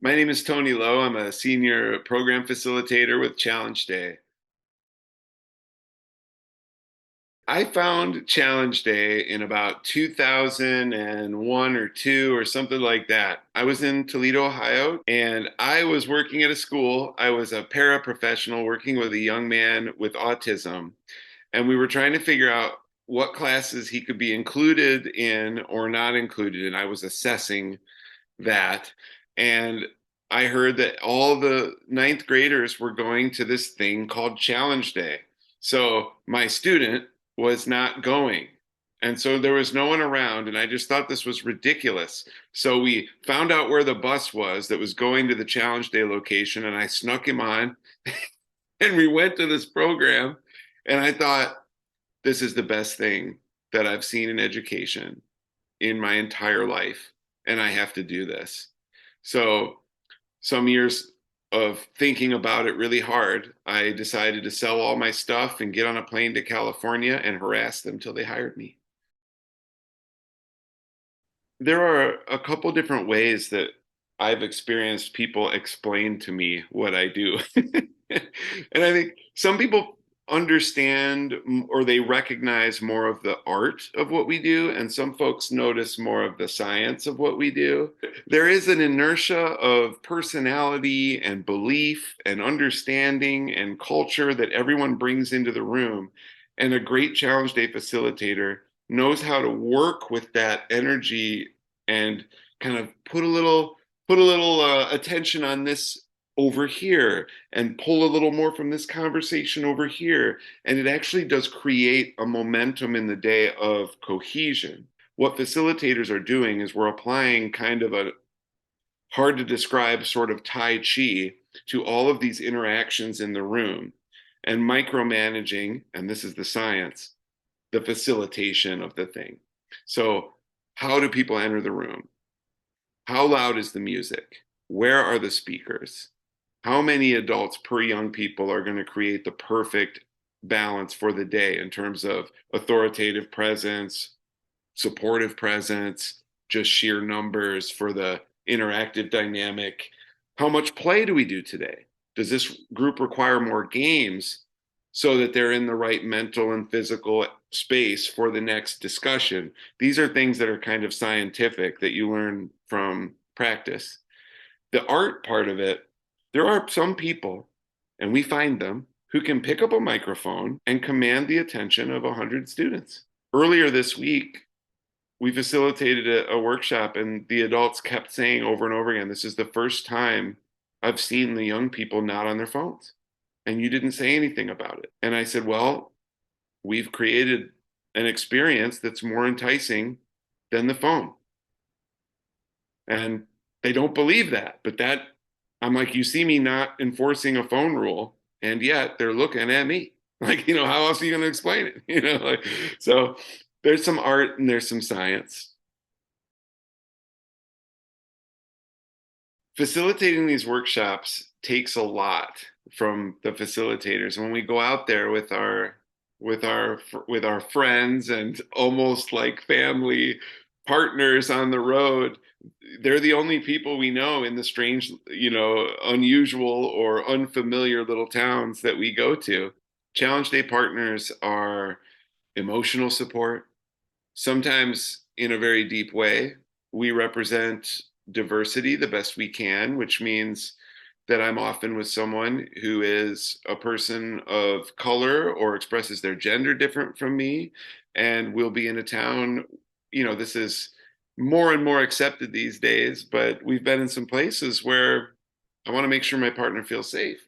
My name is Tony Lowe. I'm a senior program facilitator with Challenge Day. I found Challenge Day in about 2001 or two or something like that. I was in Toledo, Ohio, and I was working at a school. I was a paraprofessional working with a young man with autism, and we were trying to figure out what classes he could be included in or not included in. I was assessing that. And I heard that all the ninth graders were going to this thing called Challenge Day. So my student was not going. And so there was no one around, and I just thought this was ridiculous. So we found out where the bus was that was going to the Challenge Day location, and I snuck him on, and we went to this program. And I thought, this is the best thing that I've seen in education in my entire life, and I have to do this. So, some years of thinking about it really hard, I decided to sell all my stuff and get on a plane to California and harass them till they hired me. There are a couple different ways that I've experienced people explain to me what I do. And I think some people understand or they recognize more of the art of what we do, and some folks notice more of the science of what we do. There is an inertia of personality and belief and understanding and culture that everyone brings into the room. And a great Challenge Day facilitator knows how to work with that energy and kind of put a little attention on this over here and pull a little more from this conversation over here. And it actually does create a momentum in the day of cohesion. What facilitators are doing is we're applying kind of a hard to describe sort of Tai Chi to all of these interactions in the room and micromanaging, and this is the science, the facilitation of the thing. So, how do people enter the room? How loud is the music? Where are the speakers? How many adults per young people are going to create the perfect balance for the day in terms of authoritative presence, supportive presence, just sheer numbers for the interactive dynamic? How much play do we do today? Does this group require more games so that they're in the right mental and physical space for the next discussion? These are things that are kind of scientific that you learn from practice. The art part of it, there are some people, and we find them, who can pick up a microphone and command the attention of 100 students. Earlier this week, we facilitated a workshop, and the adults kept saying over and over again, this is the first time I've seen the young people not on their phones. And you didn't say anything about it. And I said, well, we've created an experience that's more enticing than the phone. And they don't believe that. But that, I'm like, you see me not enforcing a phone rule, and yet they're looking at me. Like, how else are you going to explain it? So there's some art and there's some science. Facilitating these workshops takes a lot from the facilitators. When we go out there with our friends and almost like family partners on the road, they're the only people we know in the strange, unusual or unfamiliar little towns that we go to. Challenge Day partners are emotional support, sometimes in a very deep way. We represent diversity the best we can, which means that I'm often with someone who is a person of color or expresses their gender different from me. And we'll be in a town, this is more and more accepted these days, but we've been in some places where I want to make sure my partner feels safe.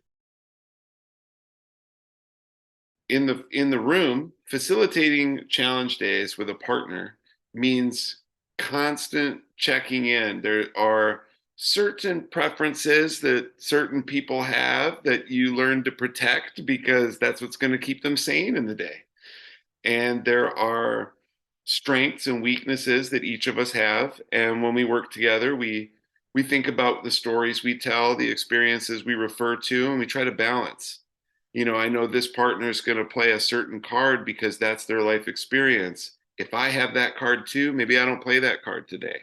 In the room, facilitating challenge days with a partner means constant checking in. There are certain preferences that certain people have that you learn to protect because that's what's going to keep them sane in the day. And there are strengths and weaknesses that each of us have. And when we work together, we think about the stories we tell, the experiences we refer to, and we try to balance. I know this partner is going to play a certain card because that's their life experience. If I have that card too, maybe I don't play that card today.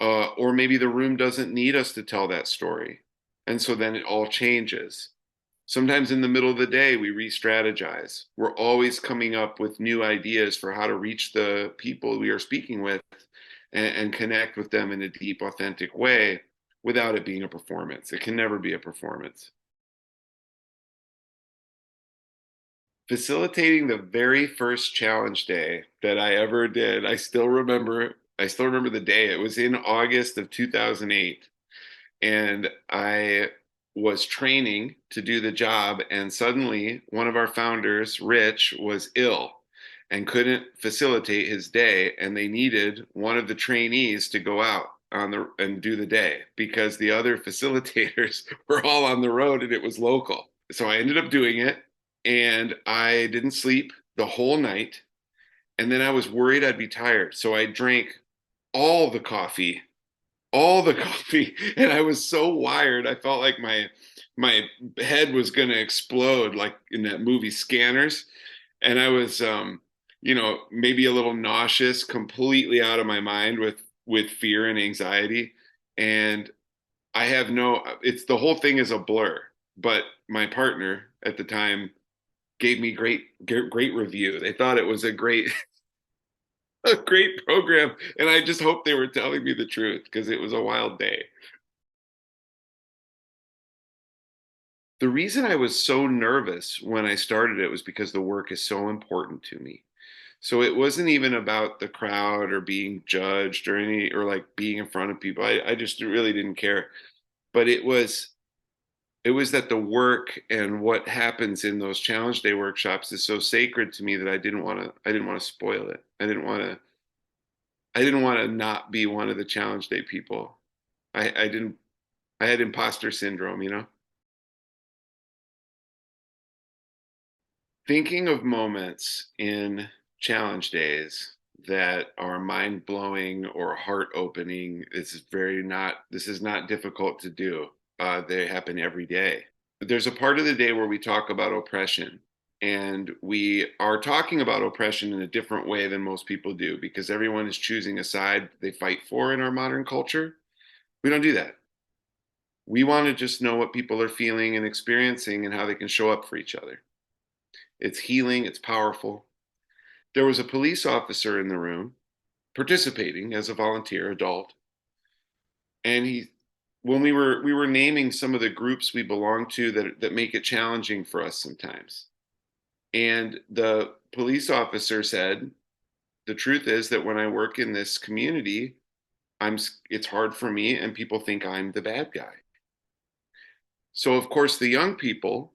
or maybe the room doesn't need us to tell that story. And so then it all changes. Sometimes in the middle of the day, we re strategize. We're always coming up with new ideas for how to reach the people we are speaking with and connect with them in a deep, authentic way without it being a performance. It can never be a performance. Facilitating the very first challenge day that I ever did, I still remember the day. It was in August of 2008, and I was training to do the job, and suddenly one of our founders, Rich, was ill and couldn't facilitate his day, and they needed one of the trainees to go out on the and do the day because the other facilitators were all on the road and it was local. So I ended up doing it, and I didn't sleep the whole night, and then I was worried I'd be tired, so I drank all the coffee all the coffee, and I was so wired. I felt like my head was going to explode, like in that movie Scanners. And I was, maybe a little nauseous, completely out of my mind with fear and anxiety. And I have no, it's the whole thing is a blur. But my partner at the time gave me great review. They thought it was a great a great program, and I just hope they were telling me the truth because it was a wild day. The reason I was so nervous when I started it was because the work is so important to me. So it wasn't even about the crowd or being judged or like being in front of people. I just really didn't care. But it was that the work and what happens in those challenge day workshops is so sacred to me that I didn't want to spoil it. I didn't want to not be one of the challenge day people. I didn't I had imposter syndrome. Thinking of moments in challenge days that are mind blowing or heart opening this is not difficult to do. They happen every day. There's a part of the day where we talk about oppression, and we are talking about oppression in a different way than most people do because everyone is choosing a side they fight for in our modern culture. We don't do that. We want to just know what people are feeling and experiencing and how they can show up for each other. It's healing, it's powerful. There was a police officer in the room participating as a volunteer adult, and when we were naming some of the groups we belong to that make it challenging for us sometimes. And the police officer said, "The truth is that when I work in this community, it's hard for me and people think I'm the bad guy." So of course the young people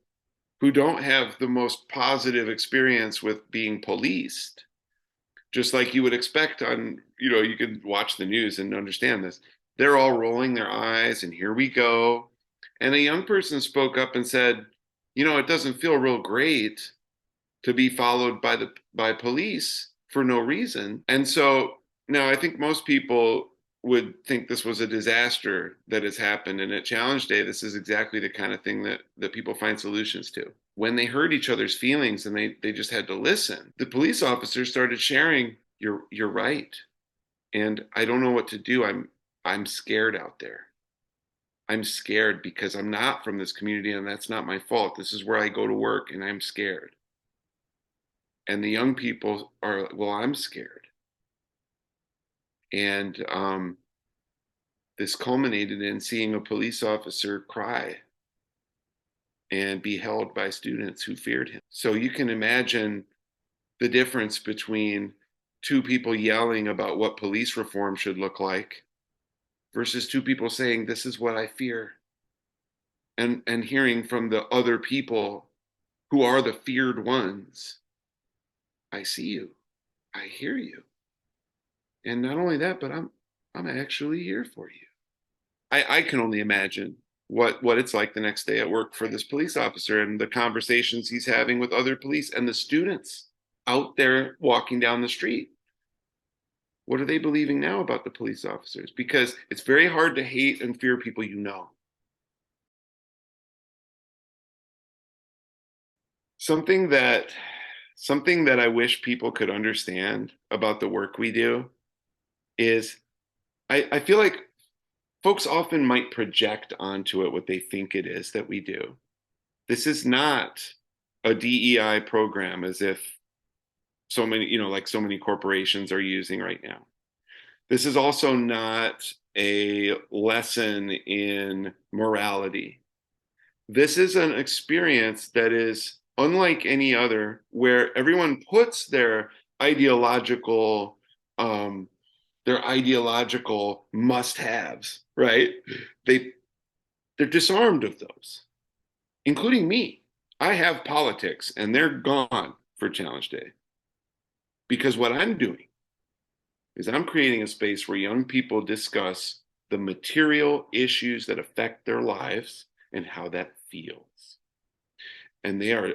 who don't have the most positive experience with being policed, just like you would expect you can watch the news and understand this. They're all rolling their eyes and here we go. And a young person spoke up and said, it doesn't feel real great to be followed by police for no reason. And so now I think most people would think this was a disaster that has happened. And at Challenge Day, this is exactly the kind of thing that people find solutions to. When they heard each other's feelings and they just had to listen, the police officers started sharing, you're right. And I don't know what to do. I'm scared out there. I'm scared because I'm not from this community and that's not my fault. This is where I go to work and I'm scared. And the young people are, well, I'm scared. And this culminated in seeing a police officer cry and be held by students who feared him. So you can imagine the difference between two people yelling about what police reform should look like versus two people saying, this is what I fear. And hearing from the other people who are the feared ones, I see you, I hear you. And not only that, but I'm actually here for you. I can only imagine what it's like the next day at work for this police officer and the conversations he's having with other police and the students out there walking down the street. What are they believing now about the police officers? Because it's very hard to hate and fear people you know. Something that something that I wish people could understand about the work we do is I feel like folks often might project onto it what they think it is that we do. This is not a DEI program as if so many, like so many corporations are using right now. This is also not a lesson in morality. This is an experience that is unlike any other, where everyone puts ideological um, their ideological must-haves, right? They they're disarmed of those, including me. I have politics, and they're gone for Challenge Day because what I'm doing is I'm creating a space where young people discuss the material issues that affect their lives and how that feels. And they are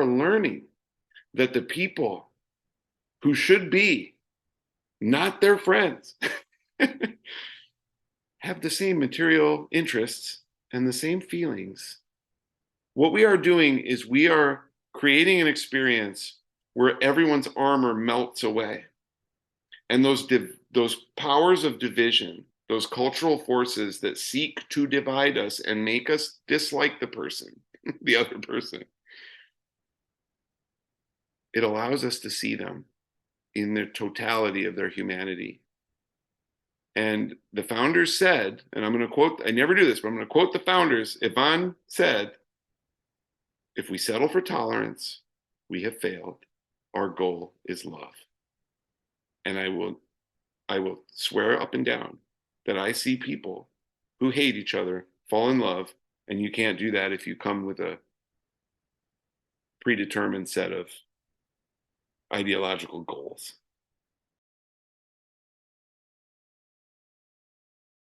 learning that the people who should be not their friends have the same material interests and the same feelings. What we are doing is we are creating an experience where everyone's armor melts away. And those powers of division, those cultural forces that seek to divide us and make us dislike the person, the other person, it allows us to see them in the totality of their humanity. And the founders said, and I'm going to quote, I never do this, but I'm going to quote the founders. Yvonne said, if we settle for tolerance, we have failed. Our goal is love. And I will swear up and down that I see people who hate each other fall in love, and you can't do that if you come with a predetermined set of ideological goals.